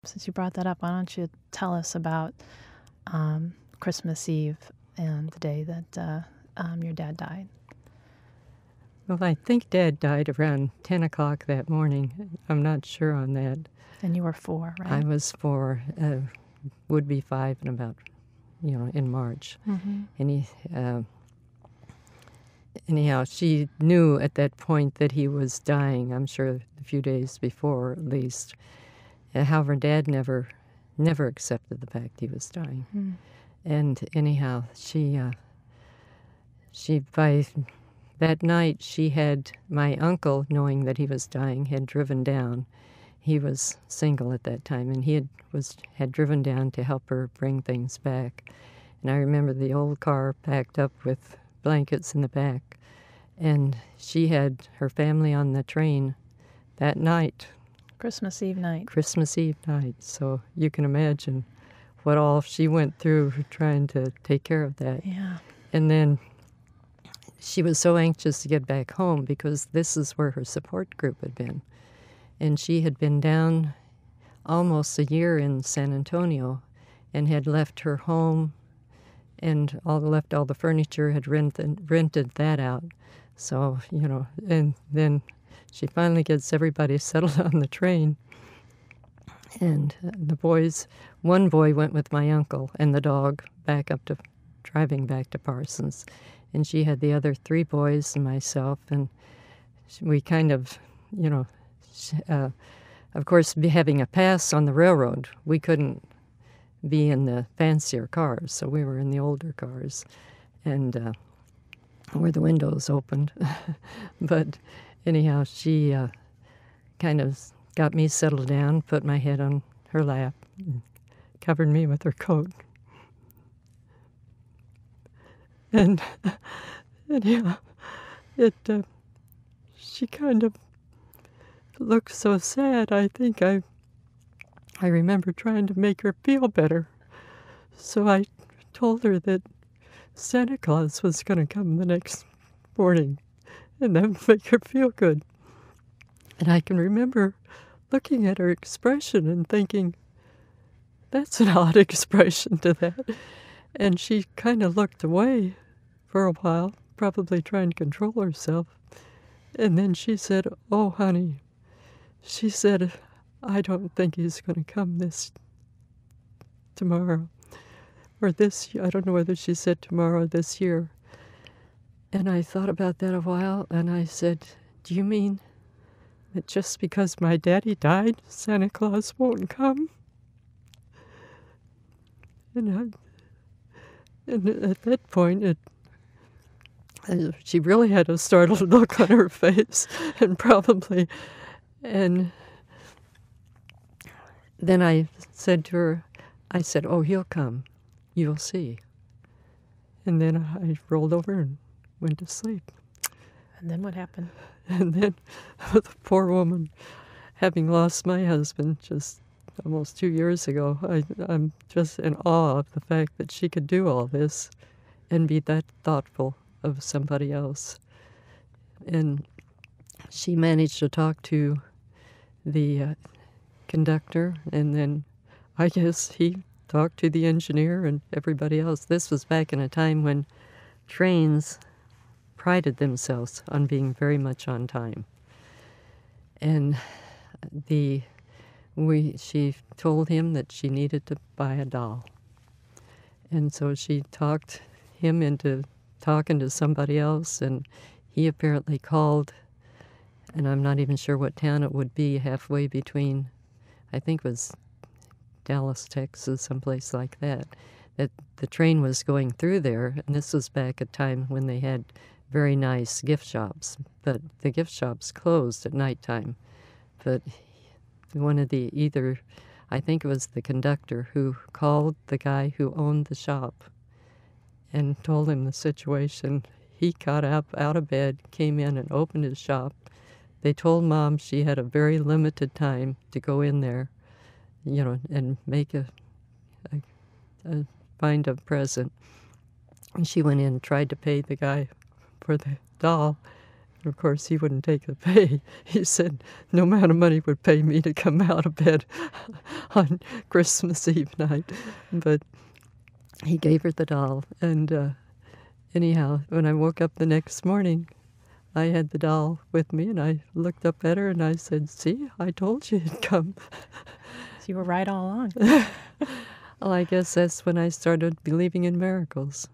since you brought that up, why don't you tell us about Christmas Eve and the day that your dad died? Well, I think Dad died around 10 o'clock that morning. I'm not sure on that. And you were 4, right? I was 4, would be 5 in about, in March. Mm-hmm. And anyhow, she knew at that point that he was dying, I'm sure a few days before at least. However, Dad never accepted the fact he was dying. Mm. And anyhow, she by that night, she had my uncle, knowing that he was dying, had driven down. He was single at that time, and he had driven down to help her bring things back. And I remember the old car packed up with blankets in the back, and she had her family on the train that night. Christmas Eve night. Christmas Eve night. So you can imagine what all she went through trying to take care of that. Yeah. And then she was so anxious to get back home because this is where her support group had been. And she had been down almost a year in San Antonio and had left her home and left all the furniture, had rented that out. So, and then she finally gets everybody settled on the train. And the boys, one boy went with my uncle and the dog driving back to Parsons. And she had the other 3 boys and myself, and we kind of, of course, having a pass on the railroad, we couldn't be in the fancier cars, so we were in the older cars, and where the windows opened. But anyhow, she kind of got me settled down, put my head on her lap, and covered me with her coat. And anyhow, she kind of looked so sad. I think I remember trying to make her feel better. So I told her that Santa Claus was going to come the next morning, and that would make her feel good. And I can remember looking at her expression and thinking, that's an odd expression to that. And she kind of looked away for a while, probably trying to control herself. And then she said, "Oh, honey," she said, "I don't think he's going to come tomorrow. Or I don't know whether she said tomorrow or this year." And I thought about that a while, and I said, "Do you mean that just because my daddy died, Santa Claus won't come?" And at that point, she really had a startled look on her face, and then I said to her, "Oh, he'll come. You'll see." And then I rolled over and went to sleep. And then what happened? And then the poor woman, having lost my husband just almost 2 years ago, I'm just in awe of the fact that she could do all this and be that thoughtful of somebody else. And she managed to talk to the conductor, and then I guess he talked to the engineer and everybody else. This was back in a time when trains prided themselves on being very much on time. And she told him that she needed to buy a doll. And so she talked him into talking to somebody else, and he apparently called, and I'm not even sure what town it would be, halfway between, I think it was Dallas, Texas, someplace like that the train was going through there, and this was back at a time when they had very nice gift shops, but the gift shops closed at nighttime. But I think it was the conductor who called the guy who owned the shop and told him the situation. He got up out of bed, came in and opened his shop. They told Mom she had a very limited time to go in there, and make find a present. And she went in and tried to pay the guy for the doll. Of course, he wouldn't take the pay. He said no amount of money would pay me to come out of bed on Christmas Eve night. But he gave her the doll. And anyhow, when I woke up the next morning, I had the doll with me, and I looked up at her and I said, "See, I told you he'd come." So you were right all along. Well, I guess that's when I started believing in miracles.